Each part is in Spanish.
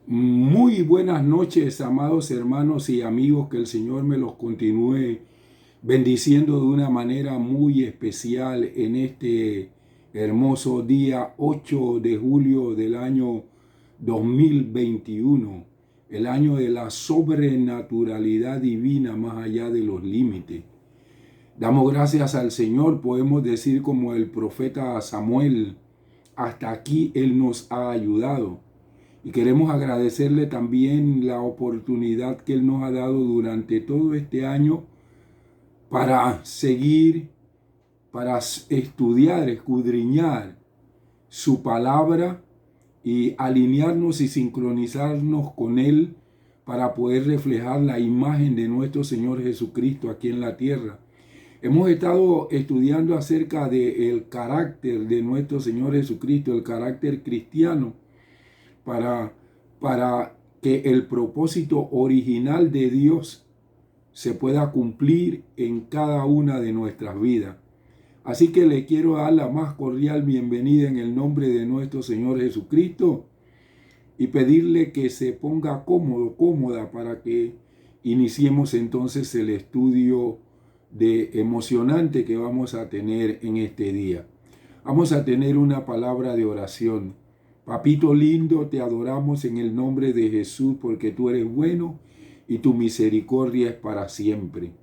Muy buenas noches, amados hermanos y amigos, que el Señor me los continúe bendiciendo de una manera muy especial en este hermoso día 8 de julio del año 2021, el año de la sobrenaturalidad divina más allá de los límites. Damos gracias al Señor, podemos decir como el profeta Samuel, hasta aquí Él nos ha ayudado. Y queremos agradecerle también la oportunidad que Él nos ha dado durante todo este año para seguir, para estudiar, escudriñar su palabra y alinearnos y sincronizarnos con Él para poder reflejar la imagen de nuestro Señor Jesucristo aquí en la tierra. Hemos estado estudiando acerca del carácter de nuestro Señor Jesucristo, el carácter cristiano, para, para que el propósito original de Dios se pueda cumplir en cada una de nuestras vidas. Así que le quiero dar la más cordial bienvenida en el nombre de nuestro Señor Jesucristo y pedirle que se ponga cómodo, cómoda, para que iniciemos entonces el estudio emocionante que vamos a tener en este día. Vamos a tener una palabra de oración. Papito lindo, te adoramos en el nombre de Jesús porque tú eres bueno y tu misericordia es para siempre.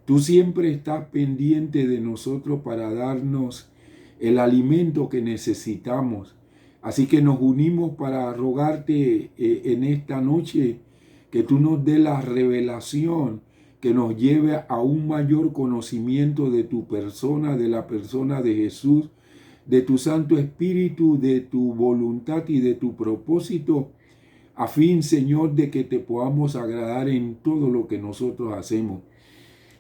Tú siempre estás pendiente de nosotros para darnos el alimento que necesitamos. Así que nos unimos para rogarte en esta noche que tú nos dé la revelación que nos lleve a un mayor conocimiento de tu persona, de la persona de Jesús, de tu Santo Espíritu, de tu voluntad y de tu propósito, a fin, Señor, de que te podamos agradar en todo lo que nosotros hacemos.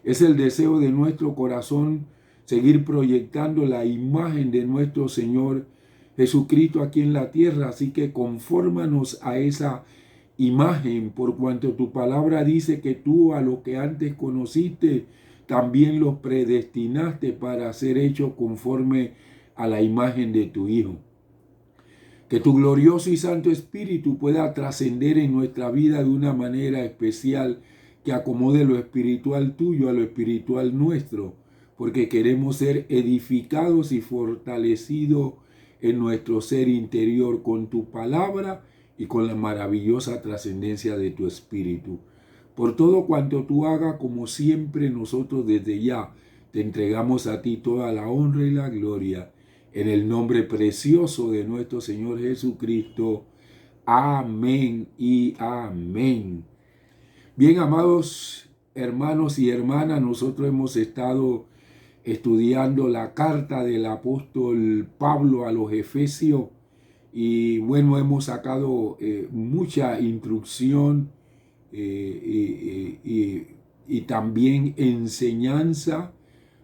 Es el deseo de nuestro corazón seguir proyectando la imagen de nuestro Señor Jesucristo aquí en la tierra, así que confórmanos a esa imagen, por cuanto tu palabra dice que tú a los que antes conociste, también los predestinaste para ser hechos conforme a la imagen de tu Hijo. Que tu glorioso y santo Espíritu pueda trascender en nuestra vida de una manera especial, que acomode lo espiritual tuyo a lo espiritual nuestro, porque queremos ser edificados y fortalecidos en nuestro ser interior con tu palabra y con la maravillosa trascendencia de tu Espíritu. Por todo cuanto tú hagas, como siempre, nosotros desde ya te entregamos a ti toda la honra y la gloria, en el nombre precioso de nuestro Señor Jesucristo. Amén y amén. Bien, amados hermanos y hermanas, nosotros hemos estado estudiando la carta del apóstol Pablo a los Efesios y bueno, hemos sacado mucha instrucción y también enseñanza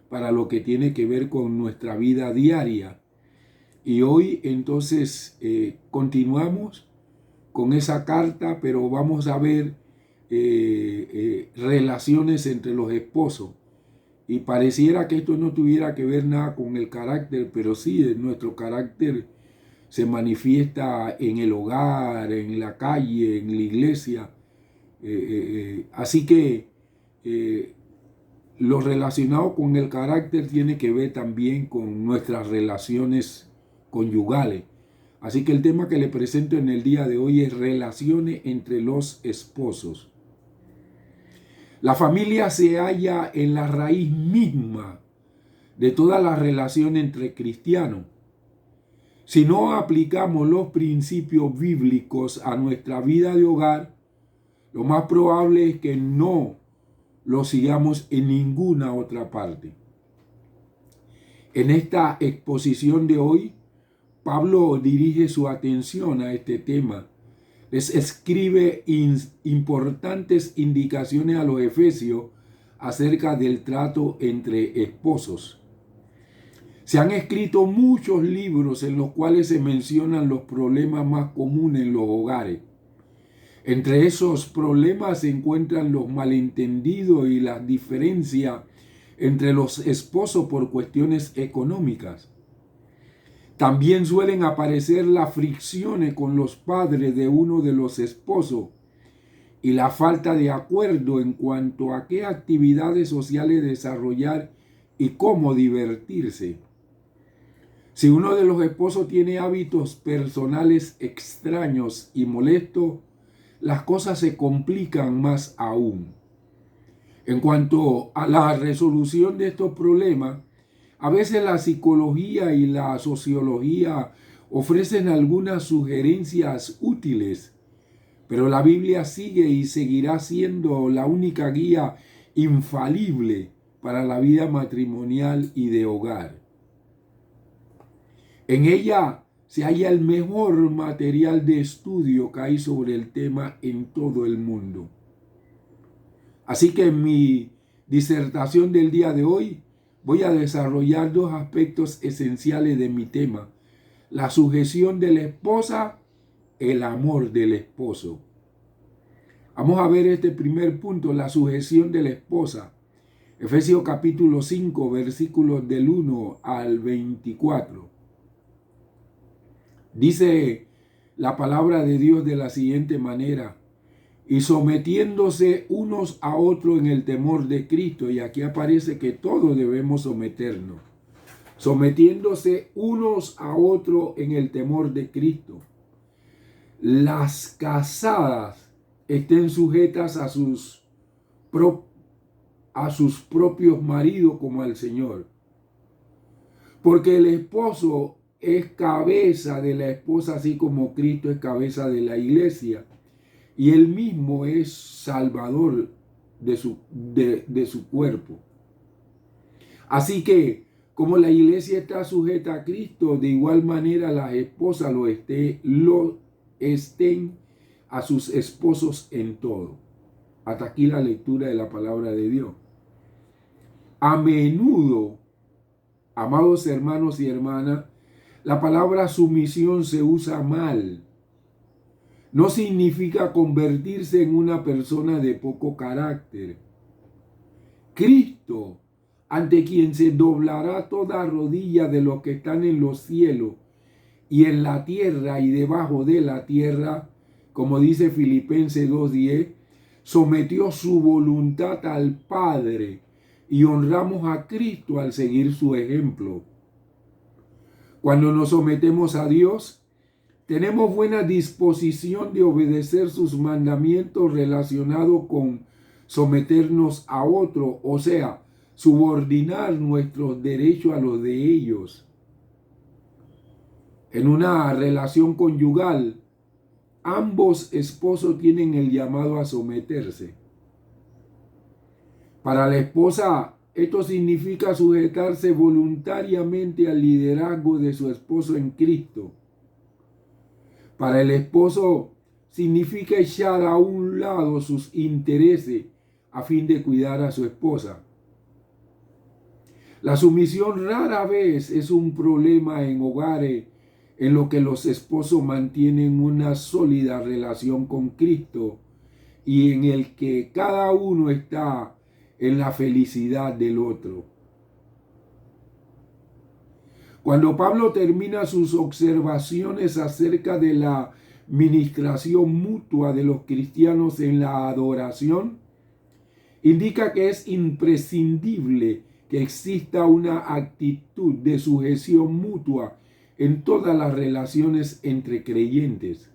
para lo que tiene que ver con nuestra vida diaria. Y hoy entonces continuamos con esa carta, pero vamos a ver relaciones entre los esposos. Y pareciera que esto no tuviera que ver nada con el carácter, pero sí, nuestro carácter se manifiesta en el hogar, en la calle, en la iglesia. Así que lo relacionado con el carácter tiene que ver también con nuestras relaciones conyugales. Así que el tema que le presento en el día de hoy es relaciones entre los esposos. La familia se halla en la raíz misma de toda la relación entre cristianos. Si no aplicamos los principios bíblicos a nuestra vida de hogar, lo más probable es que no lo sigamos en ninguna otra parte. En esta exposición de hoy, Pablo dirige su atención a este tema. Les escribe importantes indicaciones a los efesios acerca del trato entre esposos. Se han escrito muchos libros en los cuales se mencionan los problemas más comunes en los hogares. Entre esos problemas se encuentran los malentendidos y las diferencias entre los esposos por cuestiones económicas. También suelen aparecer las fricciones con los padres de uno de los esposos y la falta de acuerdo en cuanto a qué actividades sociales desarrollar y cómo divertirse. Si uno de los esposos tiene hábitos personales extraños y molestos, las cosas se complican más aún. En cuanto a la resolución de estos problemas, a veces la psicología y la sociología ofrecen algunas sugerencias útiles, pero la Biblia sigue y seguirá siendo la única guía infalible para la vida matrimonial y de hogar. En ella se halla el mejor material de estudio que hay sobre el tema en todo el mundo. Así que en mi disertación del día de hoy voy a desarrollar dos aspectos esenciales de mi tema: la sujeción de la esposa, el amor del esposo. Vamos a ver este primer punto, la sujeción de la esposa. Efesios capítulo 5, versículos del 1 al 24. Dice la palabra de Dios de la siguiente manera: y sometiéndose unos a otros en el temor de Cristo. Y aquí aparece que todos debemos someternos. Sometiéndose unos a otros en el temor de Cristo. Las casadas estén sujetas a sus propios maridos como al Señor. Porque el esposo es cabeza de la esposa, así como Cristo es cabeza de la iglesia. Y él mismo es salvador de su cuerpo. Así que, como la iglesia está sujeta a Cristo, de igual manera las esposas lo estén a sus esposos en todo. Hasta aquí la lectura de la palabra de Dios. A menudo, amados hermanos y hermanas, la palabra sumisión se usa mal. No significa convertirse en una persona de poco carácter. Cristo, ante quien se doblará toda rodilla de los que están en los cielos y en la tierra y debajo de la tierra, como dice Filipenses 2:10, sometió su voluntad al Padre, y honramos a Cristo al seguir su ejemplo. Cuando nos sometemos a Dios, tenemos buena disposición de obedecer sus mandamientos relacionados con someternos a otro, o sea, subordinar nuestros derechos a los de ellos. En una relación conyugal, ambos esposos tienen el llamado a someterse. Para la esposa, esto significa sujetarse voluntariamente al liderazgo de su esposo en Cristo. Para el esposo significa echar a un lado sus intereses a fin de cuidar a su esposa. La sumisión rara vez es un problema en hogares en los que los esposos mantienen una sólida relación con Cristo y en el que cada uno está en la felicidad del otro. Cuando Pablo termina sus observaciones acerca de la ministración mutua de los cristianos en la adoración, indica que es imprescindible que exista una actitud de sujeción mutua en todas las relaciones entre creyentes.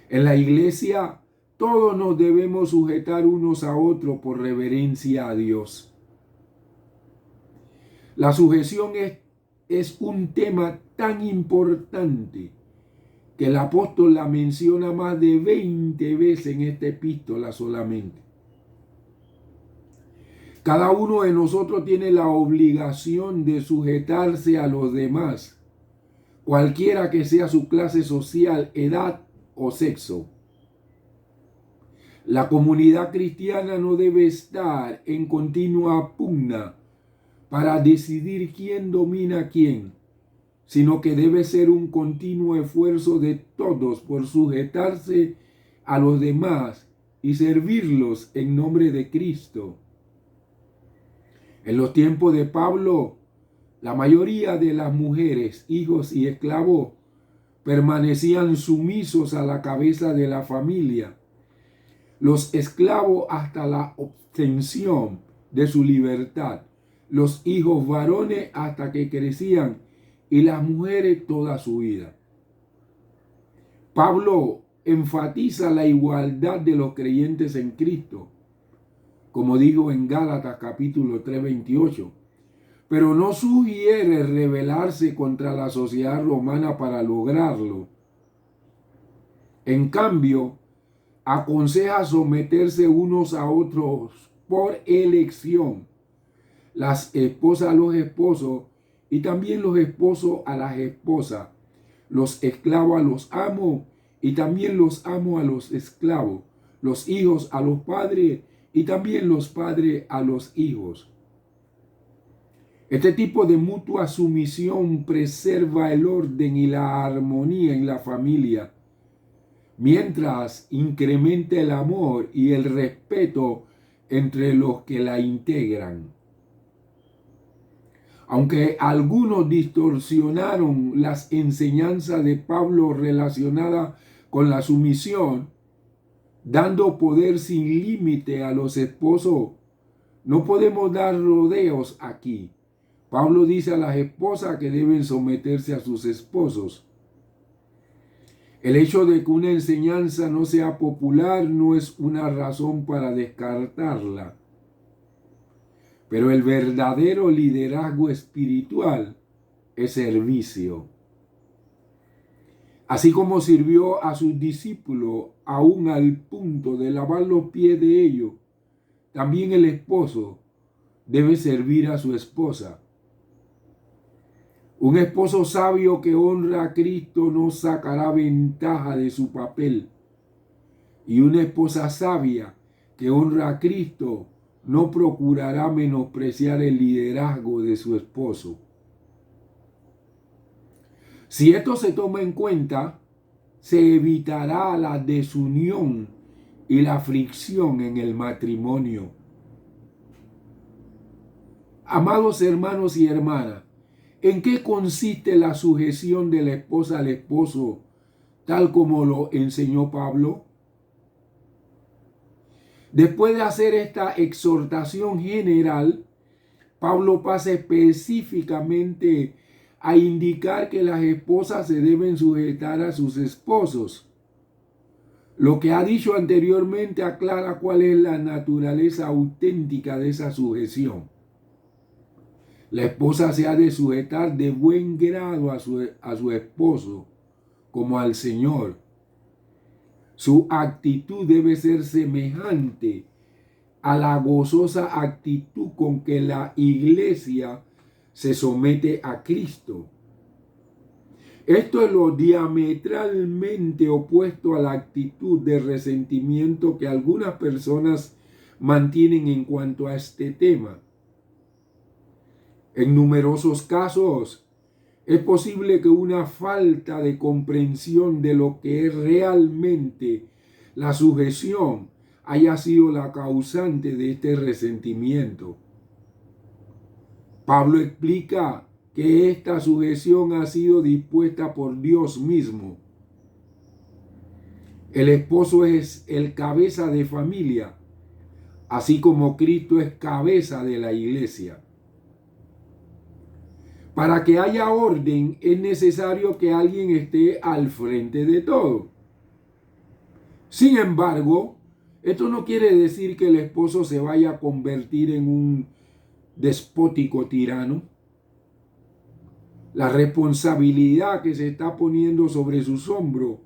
En la iglesia, todos nos debemos sujetar unos a otros por reverencia a Dios. La sujeción es un tema tan importante que el apóstol la menciona más de 20 veces en esta epístola solamente. Cada uno de nosotros tiene la obligación de sujetarse a los demás, cualquiera que sea su clase social, edad o sexo. La comunidad cristiana no debe estar en continua pugna para decidir quién domina a quién, sino que debe ser un continuo esfuerzo de todos por sujetarse a los demás y servirlos en nombre de Cristo. En los tiempos de Pablo, La mayoría de las mujeres, hijos y esclavos permanecían sumisos a la cabeza de la familia. Los esclavos hasta la obtención de su libertad. Los hijos varones hasta que crecían y las mujeres toda su vida. Pablo enfatiza la igualdad de los creyentes en Cristo, como dijo en Gálatas capítulo 3:28, pero no sugiere rebelarse contra la sociedad romana para lograrlo. En cambio, aconseja someterse unos a otros por elección, las esposas a los esposos y también los esposos a las esposas, los esclavos a los amos y también los amos a los esclavos, los hijos a los padres y también los padres a los hijos. Este tipo de mutua sumisión preserva el orden y la armonía en la familia, mientras incrementa el amor y el respeto entre los que la integran. Aunque algunos distorsionaron las enseñanzas de Pablo relacionadas con la sumisión, dando poder sin límite a los esposos, no podemos dar rodeos aquí. Pablo dice a las esposas que deben someterse a sus esposos. El hecho de que una enseñanza no sea popular no es una razón para descartarla. Pero el verdadero liderazgo espiritual es servicio. Así como sirvió a sus discípulos aún al punto de lavar los pies de ellos, también el esposo debe servir a su esposa. Un esposo sabio que honra a Cristo no sacará ventaja de su papel. Y una esposa sabia que honra a Cristo no procurará menospreciar el liderazgo de su esposo. Si esto se toma en cuenta, se evitará la desunión y la fricción en el matrimonio. Amados hermanos y hermanas, ¿en qué consiste la sujeción de la esposa al esposo, tal como lo enseñó Pablo? Después de hacer esta exhortación general, Pablo pasa específicamente a indicar que las esposas se deben sujetar a sus esposos. Lo que ha dicho anteriormente aclara cuál es la naturaleza auténtica de esa sujeción. La esposa se ha de sujetar de buen grado a su esposo, como al Señor. Su actitud debe ser semejante a la gozosa actitud con que la iglesia se somete a Cristo. Esto es lo diametralmente opuesto a la actitud de resentimiento que algunas personas mantienen en cuanto a este tema. En numerosos casos, es posible que una falta de comprensión de lo que es realmente la sujeción haya sido la causante de este resentimiento. Pablo explica que esta sujeción ha sido dispuesta por Dios mismo. El esposo es el cabeza de familia, así como Cristo es cabeza de la iglesia. Para que haya orden es necesario que alguien esté al frente de todo. Sin embargo, esto no quiere decir que el esposo se vaya a convertir en un despótico tirano. La responsabilidad que se está poniendo sobre sus hombros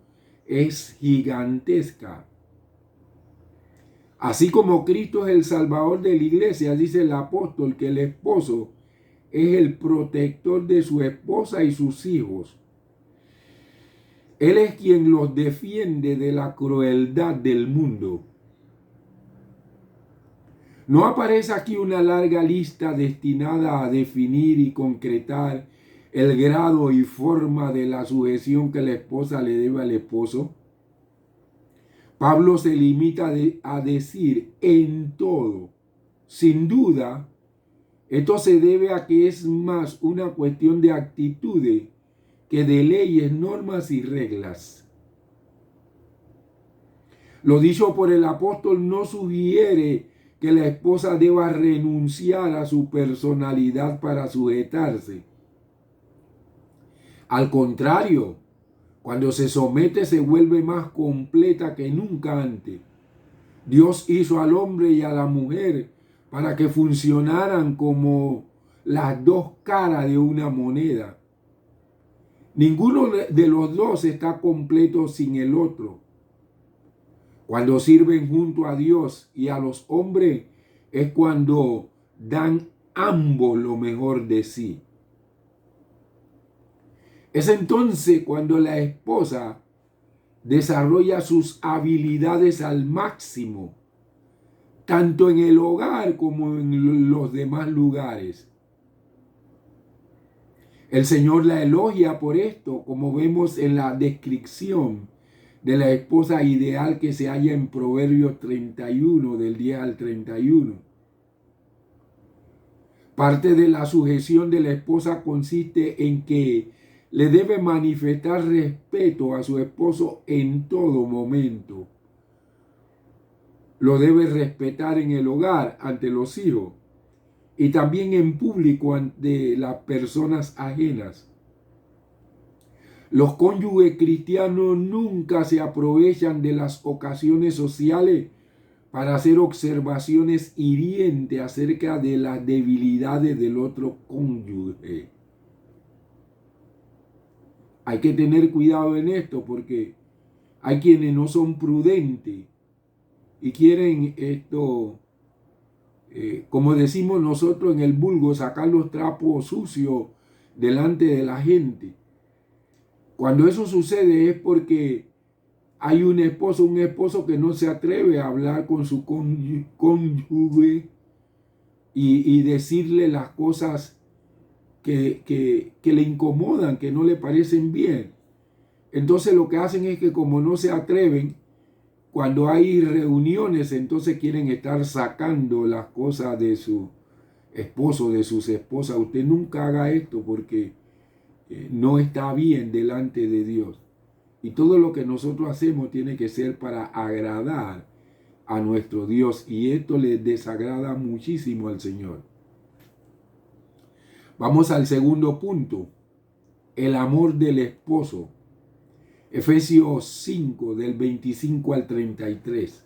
es gigantesca. Así como Cristo es el Salvador de la iglesia, dice el apóstol que el esposo es el protector de su esposa y sus hijos. Él es quien los defiende de la crueldad del mundo. No aparece aquí una larga lista destinada a definir y concretar el grado y forma de la sujeción que la esposa le debe al esposo. Pablo se limita a decir en todo, sin duda, Esto se debe a que es más una cuestión de actitudes que de leyes, normas y reglas. Lo dicho por el apóstol no sugiere que la esposa deba renunciar a su personalidad para sujetarse. Al contrario, cuando se somete se vuelve más completa que nunca antes. Dios hizo al hombre y a la mujer para que funcionaran como las dos caras de una moneda. Ninguno de los dos está completo sin el otro. Cuando sirven junto a Dios y a los hombres es cuando dan ambos lo mejor de sí. Es entonces cuando la esposa desarrolla sus habilidades al máximo, tanto en el hogar como en los demás lugares. El Señor la elogia por esto, como vemos en la descripción de la esposa ideal que se halla en Proverbios 31, del 10 al 31. Parte de la sujeción de la esposa consiste en que le debe manifestar respeto a su esposo en todo momento. Lo debe respetar en el hogar, ante los hijos, y también en público ante las personas ajenas. Los cónyuges cristianos nunca se aprovechan de las ocasiones sociales para hacer observaciones hirientes acerca de las debilidades del otro cónyuge. Hay que tener cuidado en esto porque hay quienes no son prudentes y quieren esto, como decimos nosotros en el vulgo, sacar los trapos sucios delante de la gente. Cuando eso sucede es porque hay un esposo que no se atreve a hablar con su cónyuge y decirle las cosas que le incomodan, que no le parecen bien. Entonces lo que hacen es que como no se atreven, cuando hay reuniones, entonces quieren estar sacando las cosas de su esposo, de sus esposas. Usted nunca haga esto porque no está bien delante de Dios. Y todo lo que nosotros hacemos tiene que ser para agradar a nuestro Dios. Y esto le desagrada muchísimo al Señor. Vamos al segundo punto. El amor del esposo. Efesios 5, del 25 al 33.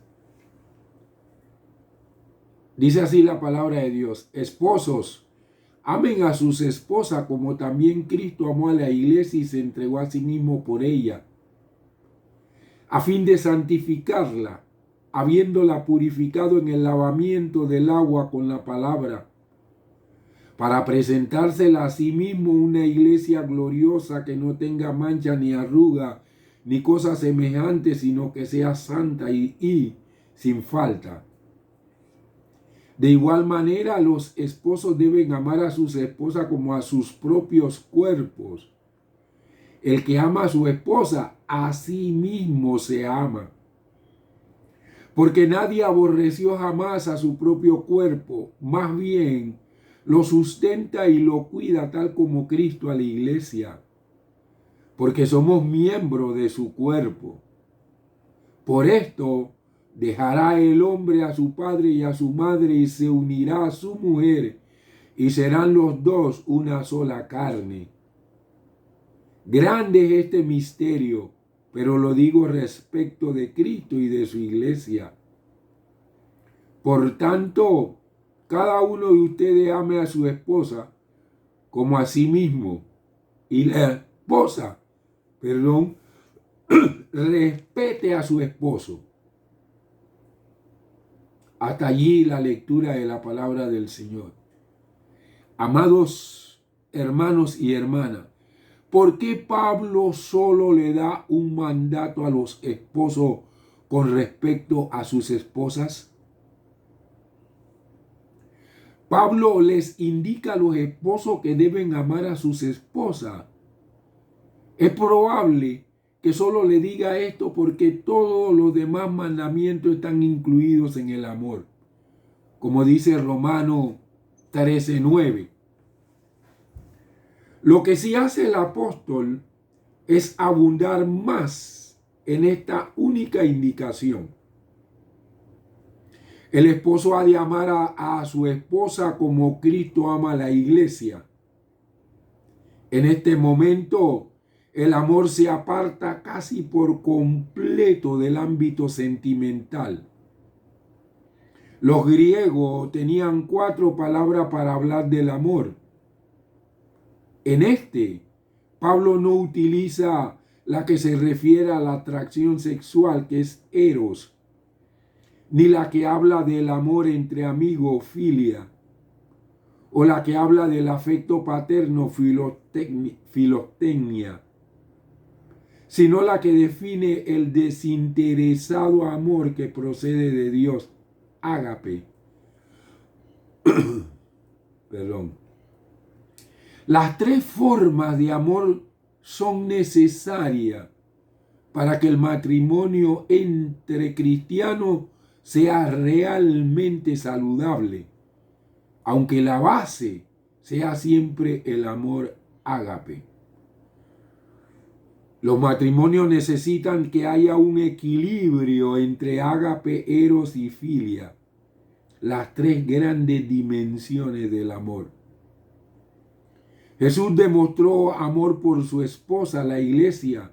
Dice así la palabra de Dios. Esposos, amen a sus esposas como también Cristo amó a la iglesia y se entregó a sí mismo por ella, a fin de santificarla, habiéndola purificado en el lavamiento del agua con la palabra, para presentársela a sí mismo una iglesia gloriosa que no tenga mancha ni arruga, ni cosa semejante, sino que sea santa y sin falta. De igual manera, los esposos deben amar a sus esposas como a sus propios cuerpos. El que ama a su esposa, a sí mismo se ama. Porque nadie aborreció jamás a su propio cuerpo, más bien lo sustenta y lo cuida tal como Cristo a la iglesia, porque somos miembros de su cuerpo. Por esto dejará el hombre a su padre y a su madre y se unirá a su mujer y serán los dos una sola carne. Grande es este misterio, pero lo digo respecto de Cristo y de su iglesia. Por tanto, cada uno de ustedes ame a su esposa como a sí mismo, y la esposa, respete a su esposo. Hasta allí la lectura de la palabra del Señor. Amados hermanos y hermanas, ¿por qué Pablo solo le da un mandato a los esposos con respecto a sus esposas? Pablo les indica a los esposos que deben amar a sus esposas. Es probable que solo le diga esto porque todos los demás mandamientos están incluidos en el amor. Como dice Romanos 13:9. Lo que sí hace el apóstol es abundar más en esta única indicación. El esposo ha de amar a su esposa como Cristo ama a la iglesia. En este momento, el amor se aparta casi por completo del ámbito sentimental. Los griegos tenían 4 palabras para hablar del amor. En este, Pablo no utiliza la que se refiere a la atracción sexual, que es eros, ni la que habla del amor entre amigos, filia, o la que habla del afecto paterno, filostenia, sino la que define el desinteresado amor que procede de Dios, ágape. Perdón. Las 3 formas de amor son necesarias para que el matrimonio entre cristianos sea realmente saludable, aunque la base sea siempre el amor ágape. Los matrimonios necesitan que haya un equilibrio entre ágape, eros y filia, las 3 grandes dimensiones del amor. Jesús demostró amor por su esposa, la iglesia,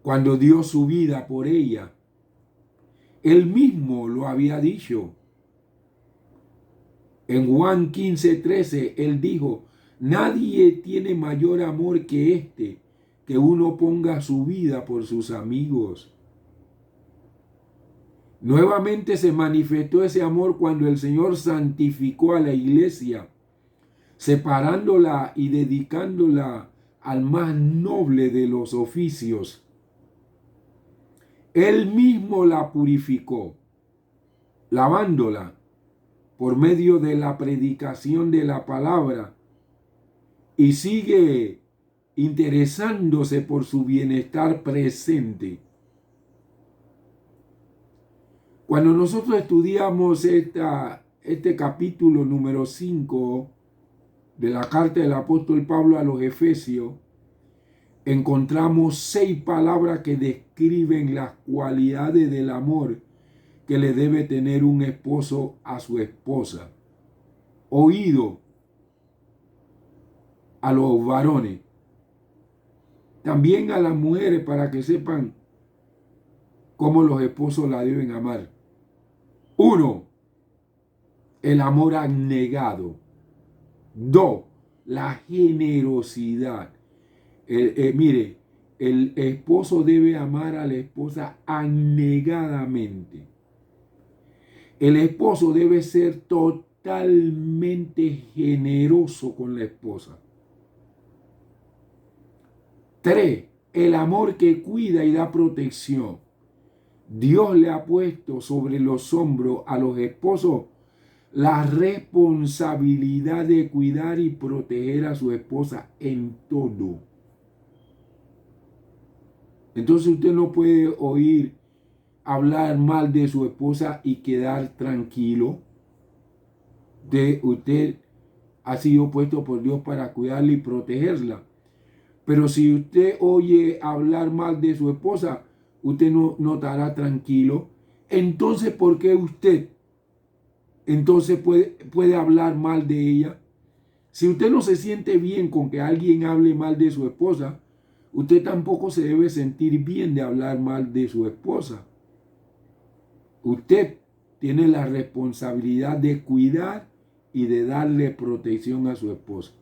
cuando dio su vida por ella. Él mismo lo había dicho. En Juan 15:13, él dijo: nadie tiene mayor amor que este, que uno ponga su vida por sus amigos. Nuevamente se manifestó ese amor cuando el Señor santificó a la iglesia, separándola y dedicándola al más noble de los oficios. Él mismo la purificó, lavándola por medio de la predicación de la palabra, y sigue interesándose por su bienestar presente. Cuando nosotros estudiamos este capítulo número 5 de la carta del apóstol Pablo a los Efesios, encontramos 6 palabras que describen las cualidades del amor que le debe tener un esposo a su esposa. Oído a los varones, también a las mujeres, para que sepan cómo los esposos la deben amar. 1. El amor abnegado. 2. La generosidad. Mire, el esposo debe amar a la esposa abnegadamente. El esposo debe ser totalmente generoso con la esposa. 3. El amor que cuida y da protección. Dios le ha puesto sobre los hombros a los esposos la responsabilidad de cuidar y proteger a su esposa en todo. Entonces usted no puede oír hablar mal de su esposa y quedar tranquilo. Usted ha sido puesto por Dios para cuidarla y protegerla. Pero si usted oye hablar mal de su esposa, usted no estará tranquilo. Entonces, ¿por qué usted puede hablar mal de ella? Si usted no se siente bien con que alguien hable mal de su esposa, usted tampoco se debe sentir bien de hablar mal de su esposa. Usted tiene la responsabilidad de cuidar y de darle protección a su esposa.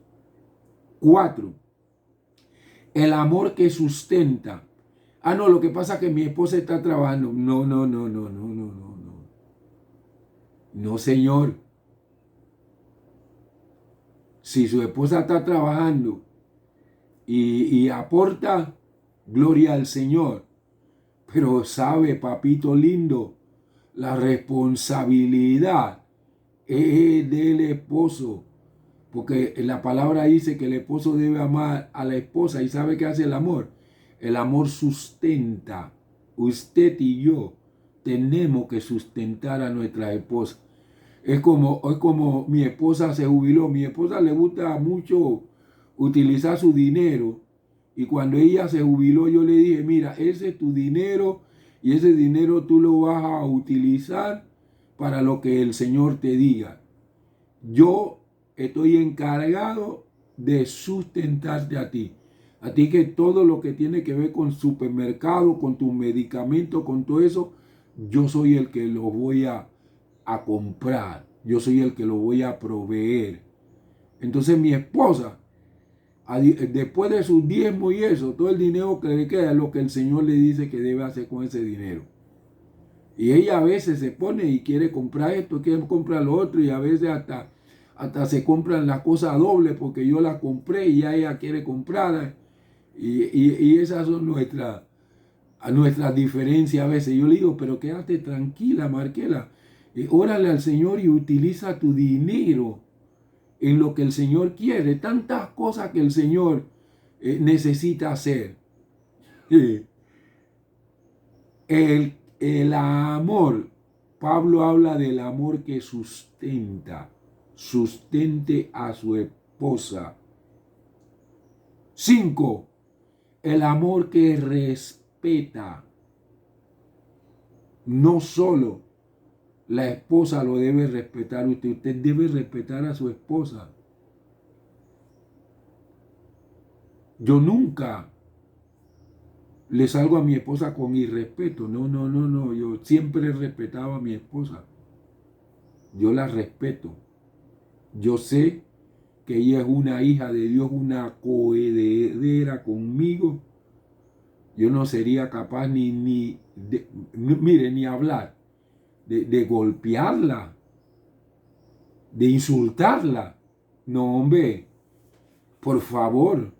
4. El amor que sustenta. No, lo que pasa es que mi esposa está trabajando. No. No, señor. Si su esposa está trabajando y aporta, gloria al Señor. Pero sabe, papito lindo, la responsabilidad es del esposo. Porque la palabra dice que el esposo debe amar a la esposa. ¿Y sabe qué hace el amor? El amor sustenta. Usted y yo tenemos que sustentar a nuestra esposa. Es como mi esposa se jubiló. Mi esposa le gusta mucho utilizar su dinero. Y cuando ella se jubiló, yo le dije, mira, ese es tu dinero y ese dinero tú lo vas a utilizar para lo que el Señor te diga. Yo estoy encargado de sustentarte a ti. A ti que todo lo que tiene que ver con supermercado, con tus medicamentos, con todo eso, yo soy el que lo voy a comprar. Yo soy el que lo voy a proveer. Entonces mi esposa, después de sus diezmos y eso, todo el dinero que le queda es lo que el Señor le dice que debe hacer con ese dinero. Y ella a veces se pone y quiere comprar esto, quiere comprar lo otro, y a veces hasta se compran las cosas dobles porque yo las compré y ya ella quiere comprar. Y esas son nuestras diferencias a veces. Yo le digo, pero quédate tranquila, Marquela. Órale al Señor y utiliza tu dinero en lo que el Señor quiere. Tantas cosas que el Señor necesita hacer. El amor, Pablo habla del amor que sustente a su esposa. 5. El amor que respeta. No solo la esposa lo debe respetar usted debe respetar a su esposa. Yo nunca le salgo a mi esposa con irrespeto. No. Yo siempre he respetado a mi esposa. Yo la respeto. Yo sé que ella es una hija de Dios, una coheredera conmigo. Yo no sería capaz ni hablar, de golpearla, de insultarla. No, hombre, por favor,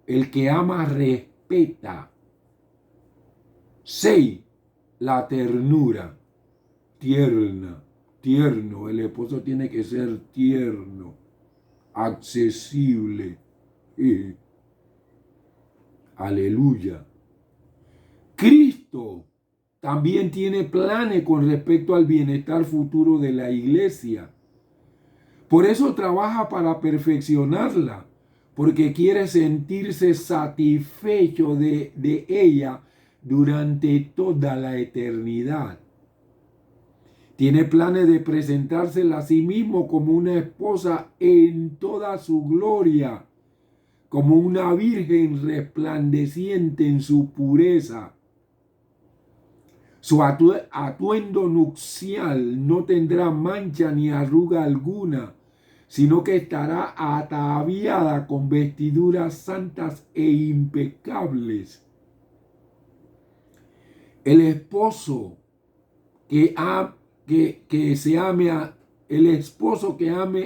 el que ama respeta. 6. La ternura. Tierno. El esposo tiene que ser tierno, accesible. Aleluya. Cristo también tiene planes con respecto al bienestar futuro de la iglesia. Por eso trabaja para perfeccionarla, porque quiere sentirse satisfecho de ella durante toda la eternidad. Tiene planes de presentársela a sí mismo como una esposa en toda su gloria, como una virgen resplandeciente en su pureza. Su atuendo nupcial no tendrá mancha ni arruga alguna, sino que estará ataviada con vestiduras santas e impecables. El esposo que ame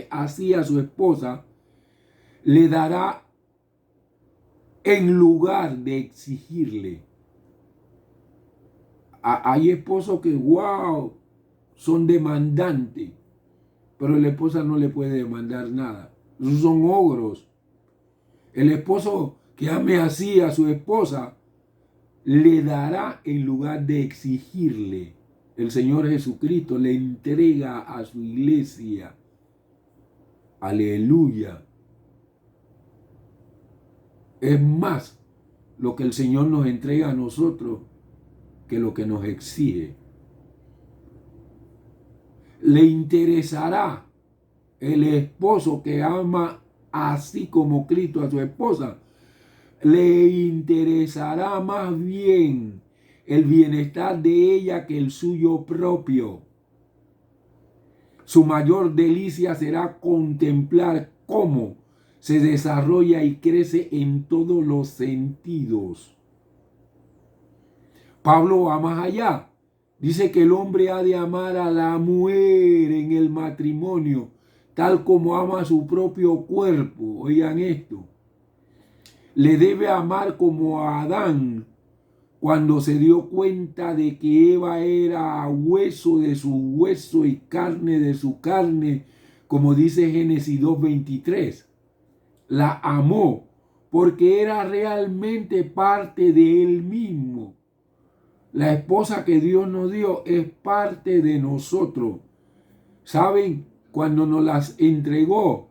así a su esposa, le dará en lugar de exigirle. Hay esposos que, wow, son demandantes, pero la esposa no le puede demandar nada. Esos son ogros. El esposo que ame así a su esposa, le dará en lugar de exigirle. El Señor Jesucristo le entrega a su iglesia. Aleluya. Es más lo que el Señor nos entrega a nosotros que lo que nos exige. Le interesará el esposo que ama así como Cristo a su esposa. Le interesará más bien el bienestar de ella que el suyo propio. Su mayor delicia será contemplar cómo se desarrolla y crece en todos los sentidos. Pablo va más allá. Dice que el hombre ha de amar a la mujer en el matrimonio, tal como ama a su propio cuerpo. Oigan esto. Le debe amar como a Adán, cuando se dio cuenta de que Eva era hueso de su hueso y carne de su carne, como dice Génesis 2:23. La amó porque era realmente parte de él mismo. La esposa que Dios nos dio es parte de nosotros. ¿Saben? Cuando nos las entregó,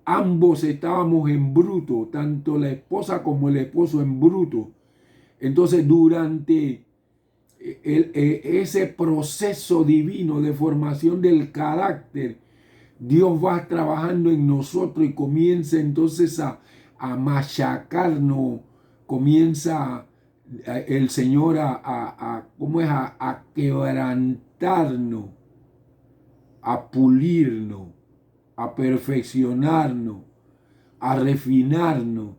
ambos estábamos en bruto, tanto la esposa como el esposo en bruto. Entonces, durante ese proceso divino de formación del carácter, Dios va trabajando en nosotros y comienza entonces a machacarnos, comienza el Señor ¿cómo es? A quebrantarnos, a pulirnos, a perfeccionarnos, a refinarnos.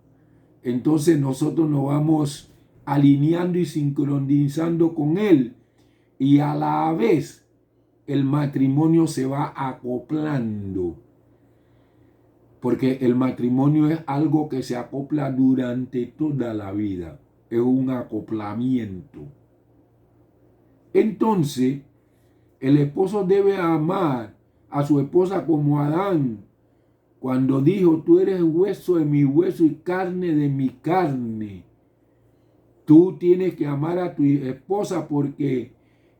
Entonces nosotros nos vamos alineando y sincronizando con Él, y a la vez el matrimonio se va acoplando, porque el matrimonio es algo que se acopla durante toda la vida, es un acoplamiento. Entonces, el esposo debe amar a su esposa como Adán, cuando dijo: tú eres hueso de mi hueso y carne de mi carne. Tú tienes que amar a tu esposa porque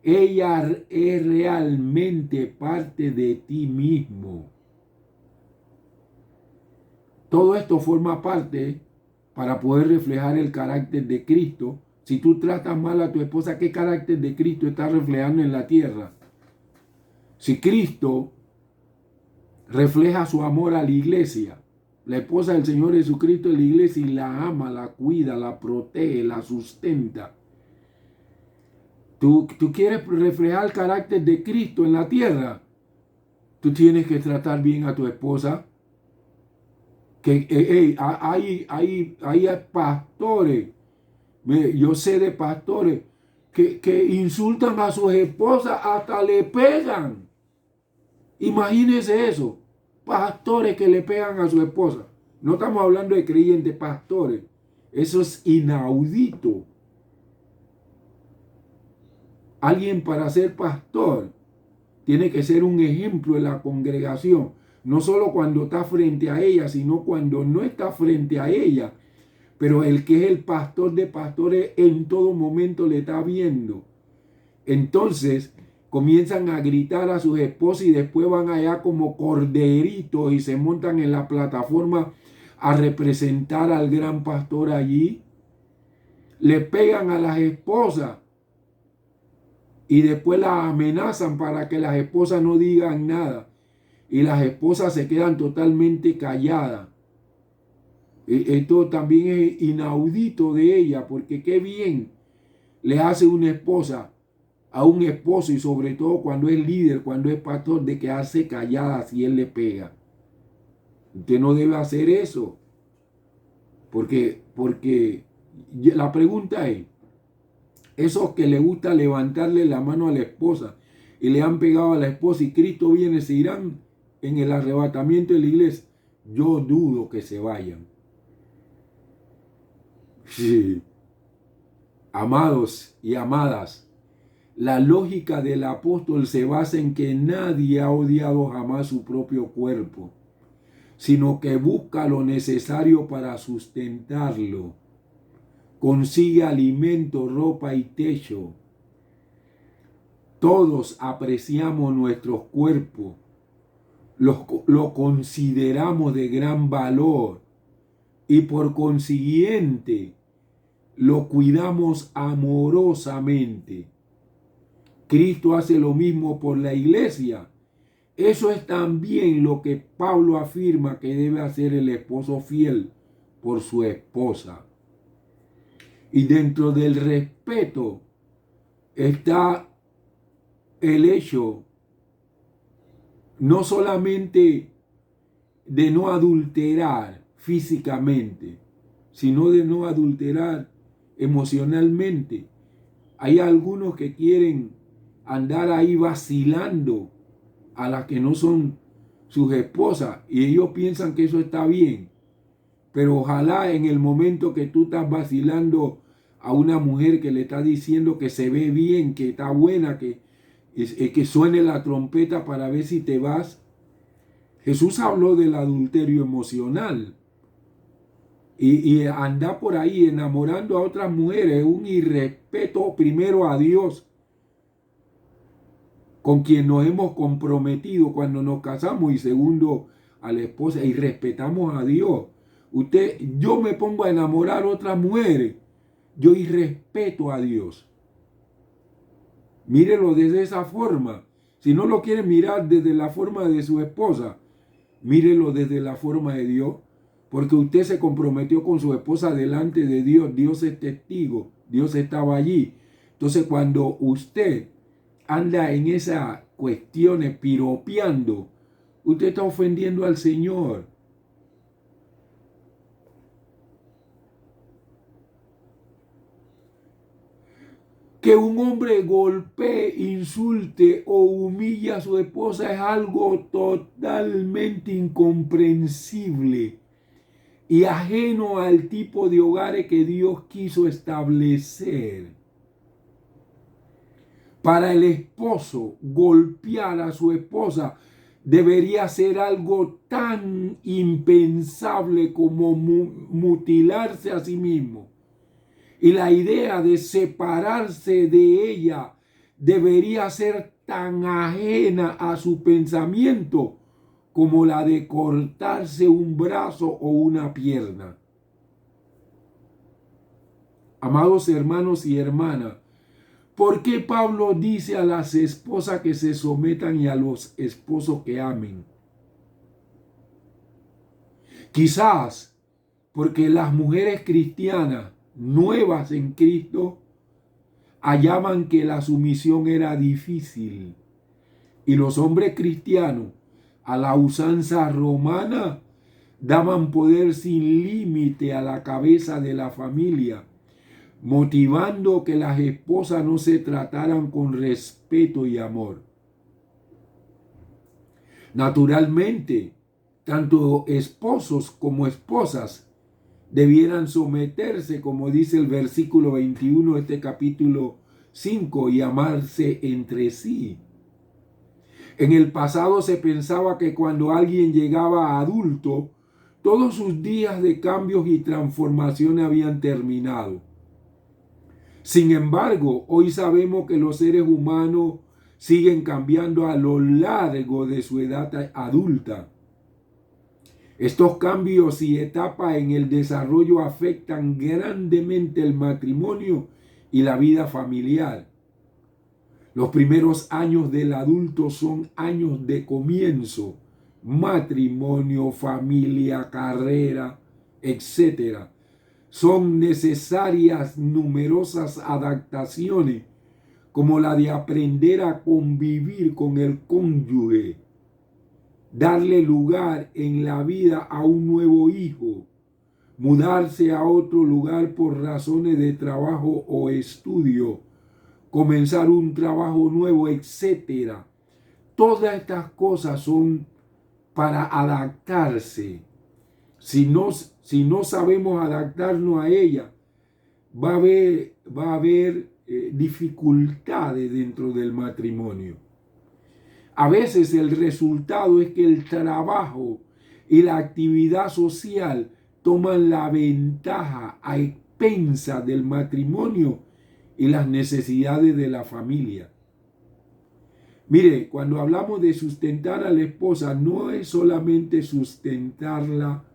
ella es realmente parte de ti mismo. Todo esto forma parte para poder reflejar el carácter de Cristo. Si tú tratas mal a tu esposa, ¿qué carácter de Cristo estás reflejando en la tierra? Si Cristo refleja su amor a la iglesia, la esposa del Señor Jesucristo es la iglesia, y la ama, la cuida, la protege, la sustenta. ¿Tú quieres reflejar el carácter de Cristo en la tierra? Tú tienes que tratar bien a tu esposa. Que hay pastores, yo sé de pastores que insultan a sus esposas, hasta le pegan. Imagínense eso, pastores que le pegan a su esposa. No estamos hablando de creyentes, pastores. Eso es inaudito. Alguien, para ser pastor, tiene que ser un ejemplo en la congregación. No solo cuando está frente a ella, sino cuando no está frente a ella. Pero el que es el pastor de pastores en todo momento le está viendo. Entonces comienzan a gritar a sus esposas y después van allá como corderitos y se montan en la plataforma a representar al gran pastor allí. Le pegan a las esposas y después las amenazan para que las esposas no digan nada. Y las esposas se quedan totalmente calladas. Esto también es inaudito de ella, porque qué bien le hace una esposa a un esposo, y sobre todo cuando es líder, cuando es pastor, de que hace callada si él le pega. Usted no debe hacer eso, porque la pregunta es: esos que le gusta levantarle la mano a la esposa y le han pegado a la esposa y Cristo viene, ¿se irán en el arrebatamiento de la iglesia? Yo dudo que se vayan. Sí. Amados y amadas, la lógica del apóstol se basa en que nadie ha odiado jamás su propio cuerpo, sino que busca lo necesario para sustentarlo. Consigue alimento, ropa y techo. Todos apreciamos nuestros cuerpos, lo consideramos de gran valor y por consiguiente lo cuidamos amorosamente. Cristo hace lo mismo por la iglesia. Eso es también lo que Pablo afirma que debe hacer el esposo fiel por su esposa. Y dentro del respeto está el hecho no solamente de no adulterar físicamente, sino de no adulterar emocionalmente. Hay algunos que quieren andar ahí vacilando a las que no son sus esposas y ellos piensan que eso está bien. Pero ojalá en el momento que tú estás vacilando a una mujer que le está diciendo que se ve bien, que está buena, que suene la trompeta para ver si te vas. Jesús habló del adulterio emocional. Y andar por ahí enamorando a otras mujeres es un irrespeto primero a Dios, con quien nos hemos comprometido cuando nos casamos, y segundo, a la esposa, y respetamos a Dios. Yo me pongo a enamorar a otras mujeres, yo irrespeto a Dios. Mírelo desde esa forma. Si no lo quiere mirar desde la forma de su esposa, mírelo desde la forma de Dios, porque usted se comprometió con su esposa delante de Dios. Dios es testigo, Dios estaba allí. Entonces, cuando usted anda en esas cuestiones piropeando, usted está ofendiendo al Señor. Que un hombre golpee, insulte o humille a su esposa es algo totalmente incomprensible y ajeno al tipo de hogares que Dios quiso establecer. Para el esposo, golpear a su esposa debería ser algo tan impensable como mutilarse a sí mismo. Y la idea de separarse de ella debería ser tan ajena a su pensamiento como la de cortarse un brazo o una pierna. Amados hermanos y hermanas, ¿por qué Pablo dice a las esposas que se sometan y a los esposos que amen? Quizás porque las mujeres cristianas nuevas en Cristo hallaban que la sumisión era difícil, y los hombres cristianos a la usanza romana daban poder sin límite a la cabeza de la familia, motivando que las esposas no se trataran con respeto y amor. Naturalmente, tanto esposos como esposas debieran someterse, como dice el versículo 21 de este capítulo 5, y amarse entre sí. En el pasado se pensaba que cuando alguien llegaba a adulto, todos sus días de cambios y transformaciones habían terminado. Sin embargo, hoy sabemos que los seres humanos siguen cambiando a lo largo de su edad adulta. Estos cambios y etapas en el desarrollo afectan grandemente el matrimonio y la vida familiar. Los primeros años del adulto son años de comienzo, matrimonio, familia, carrera, etc. Son necesarias numerosas adaptaciones, como la de aprender a convivir con el cónyuge, darle lugar en la vida a un nuevo hijo, mudarse a otro lugar por razones de trabajo o estudio, comenzar un trabajo nuevo, etc. Todas estas cosas son para adaptarse. Si no sabemos adaptarnos a ella, va a haber dificultades dentro del matrimonio. A veces el resultado es que el trabajo y la actividad social toman la ventaja a expensas del matrimonio y las necesidades de la familia. Mire, cuando hablamos de sustentar a la esposa, no es solamente sustentarla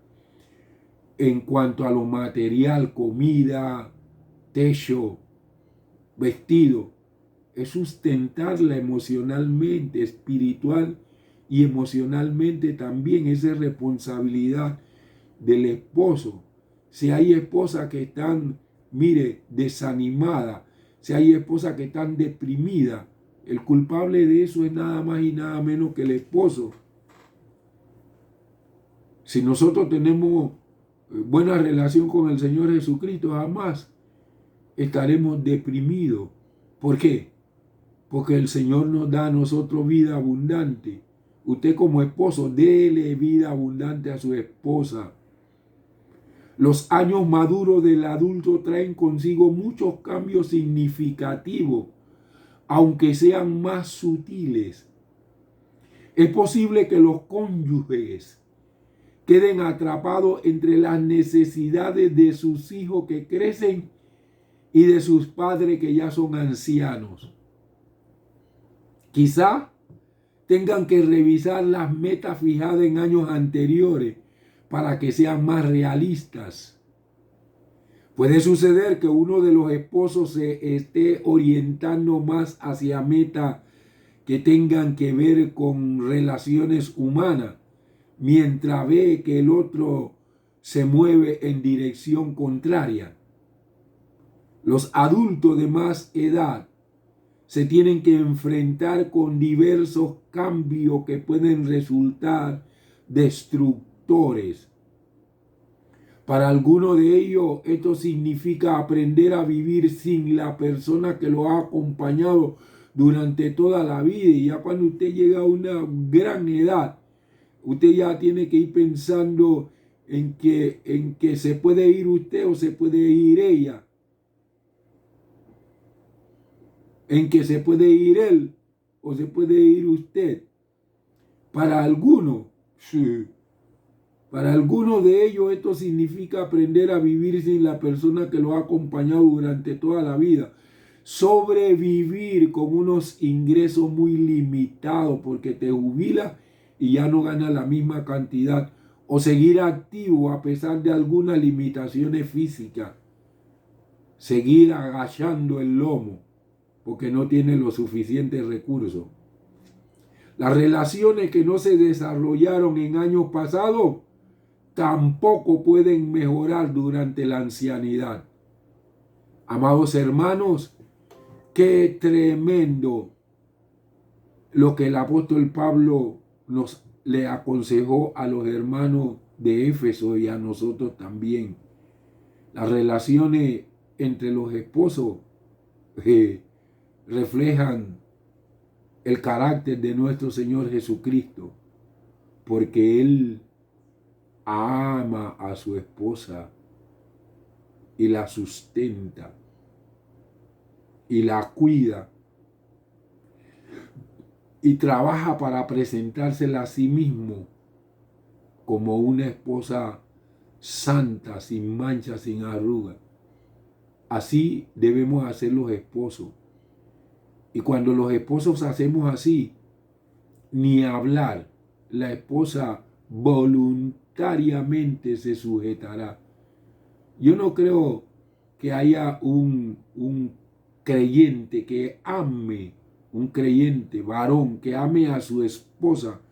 en cuanto a lo material, comida, techo, vestido. Es sustentarla emocionalmente, espiritual y emocionalmente también. Esa es responsabilidad del esposo. Si hay esposas que están, mire, desanimadas, si hay esposas que están deprimidas, el culpable de eso es nada más y nada menos que el esposo. Si nosotros tenemos buena relación con el Señor Jesucristo, jamás estaremos deprimidos. ¿Por qué? Porque el Señor nos da a nosotros vida abundante. Usted como esposo, déle vida abundante a su esposa. Los años maduros del adulto traen consigo muchos cambios significativos, aunque sean más sutiles. Es posible que los cónyuges queden atrapados entre las necesidades de sus hijos que crecen y de sus padres que ya son ancianos. Quizá tengan que revisar las metas fijadas en años anteriores para que sean más realistas. Puede suceder que uno de los esposos se esté orientando más hacia metas que tengan que ver con relaciones humanas, mientras ve que el otro se mueve en dirección contraria. Los adultos de más edad se tienen que enfrentar con diversos cambios que pueden resultar destructores. Para algunos de ellos esto significa aprender a vivir sin la persona que lo ha acompañado durante toda la vida. Y ya cuando usted llega a una gran edad, usted ya tiene que ir pensando en que se puede ir usted o se puede ir ella. En que se puede ir él o se puede ir usted. Para algunos, sí. Para algunos de ellos esto significa aprender a vivir sin la persona que lo ha acompañado durante toda la vida. Sobrevivir con unos ingresos muy limitados porque te jubilas y ya no ganas la misma cantidad. O seguir activo a pesar de algunas limitaciones físicas. Seguir agachando el lomo porque no tiene los suficientes recursos. Las relaciones que no se desarrollaron en años pasados tampoco pueden mejorar durante la ancianidad. Amados hermanos, qué tremendo lo que el apóstol Pablo le aconsejó a los hermanos de Éfeso y a nosotros también. Las relaciones entre los esposos reflejan el carácter de nuestro Señor Jesucristo, porque Él ama a su esposa y la sustenta y la cuida y trabaja para presentársela a sí mismo como una esposa santa, sin mancha, sin arruga. Así debemos hacer los esposos. Y cuando los esposos hacemos así, ni hablar, la esposa voluntariamente se sujetará. Yo no creo que haya un creyente que ame, un creyente varón que ame a su esposa,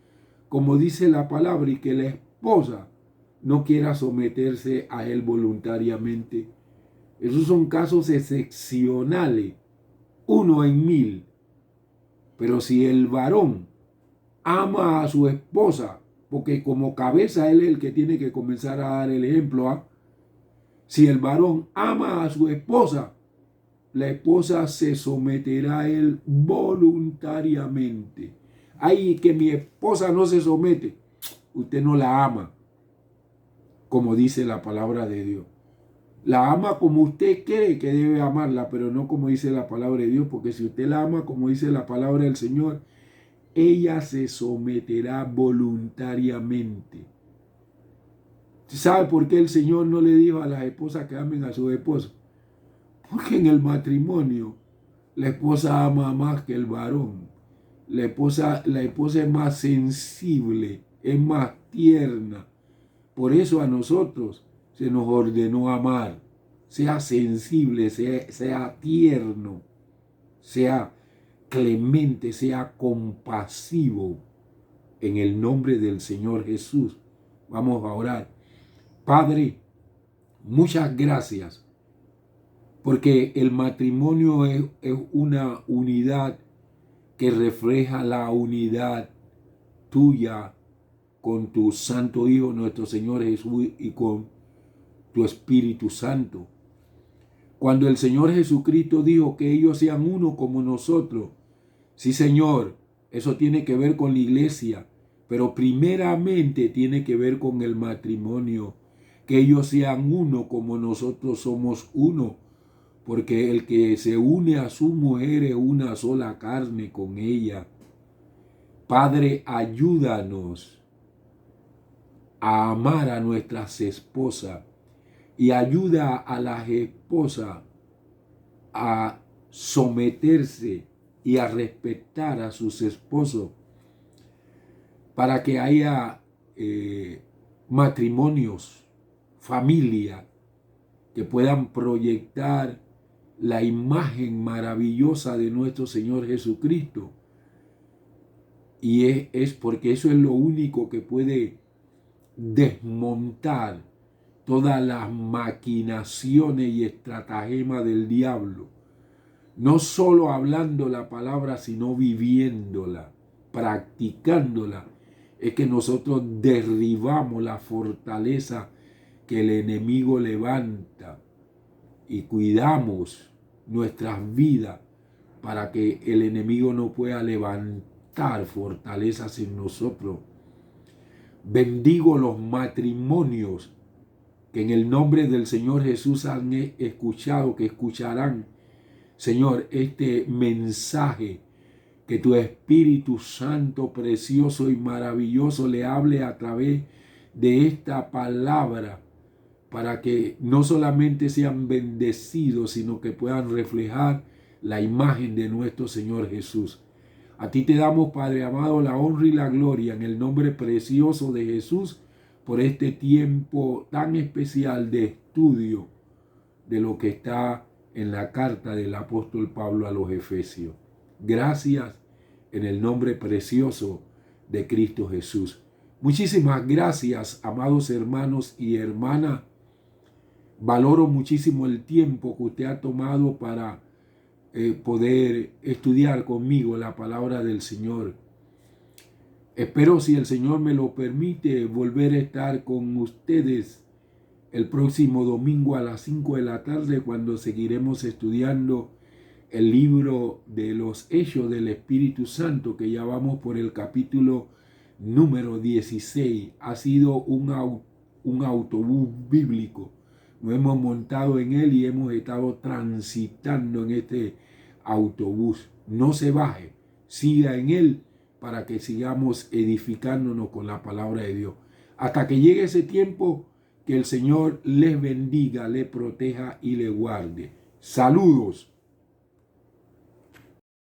como dice la palabra, y que la esposa no quiera someterse a él voluntariamente. Esos son casos excepcionales, 1 en 1000. Pero si el varón ama a su esposa, porque como cabeza él es el que tiene que comenzar a dar el ejemplo, si el varón ama a su esposa, la esposa se someterá a él voluntariamente. Ay, que mi esposa no se somete, usted no la ama, como dice la palabra de Dios. La ama como usted cree que debe amarla, pero no como dice la palabra de Dios, porque si usted la ama como dice la palabra del Señor, ella se someterá voluntariamente. ¿Sabe por qué el Señor no le dijo a las esposas que amen a sus esposos? Porque en el matrimonio la esposa ama más que el varón. La esposa es más sensible, es más tierna. Por eso a nosotros se nos ordenó amar. Sea sensible, sea tierno, sea clemente, sea compasivo. En el nombre del Señor Jesús. Vamos a orar. Padre, muchas gracias, porque el matrimonio es una unidad que refleja la unidad tuya con tu Santo Hijo, nuestro Señor Jesús, y con tu Espíritu Santo. Cuando el Señor Jesucristo dijo que ellos sean uno como nosotros, sí, Señor, eso tiene que ver con la iglesia, pero primeramente tiene que ver con el matrimonio, que ellos sean uno como nosotros somos uno, porque el que se une a su mujer es una sola carne con ella. Padre, ayúdanos a amar a nuestras esposas y ayuda a las esposas a someterse y a respetar a sus esposos, para que haya matrimonios, familia, que puedan proyectar la imagen maravillosa de nuestro Señor Jesucristo. Y es porque eso es lo único que puede desmontar todas las maquinaciones y estratagemas del diablo. No solo hablando la palabra, sino viviéndola, practicándola. Es que nosotros derribamos la fortaleza que el enemigo levanta y cuidamos nuestras vidas para que el enemigo no pueda levantar fortalezas en nosotros. Bendigo los matrimonios que en el nombre del Señor Jesús han escuchado, que escucharán, Señor, este mensaje, que tu Espíritu Santo, precioso y maravilloso, le hable a través de esta palabra, para que no solamente sean bendecidos, sino que puedan reflejar la imagen de nuestro Señor Jesús. A ti te damos, Padre amado, la honra y la gloria en el nombre precioso de Jesús por este tiempo tan especial de estudio de lo que está en la carta del apóstol Pablo a los Efesios. Gracias en el nombre precioso de Cristo Jesús. Muchísimas gracias, amados hermanos y hermanas. Valoro muchísimo el tiempo que usted ha tomado para poder estudiar conmigo la palabra del Señor. Espero, si el Señor me lo permite, volver a estar con ustedes el próximo domingo a las 5 de la tarde, cuando seguiremos estudiando el libro de los Hechos del Espíritu Santo, que ya vamos por el capítulo número 16. Ha sido un autobús bíblico. Nos hemos montado en él y hemos estado transitando en este autobús. No se baje, siga en él para que sigamos edificándonos con la palabra de Dios. Hasta que llegue ese tiempo, que el Señor les bendiga, les proteja y les guarde. Saludos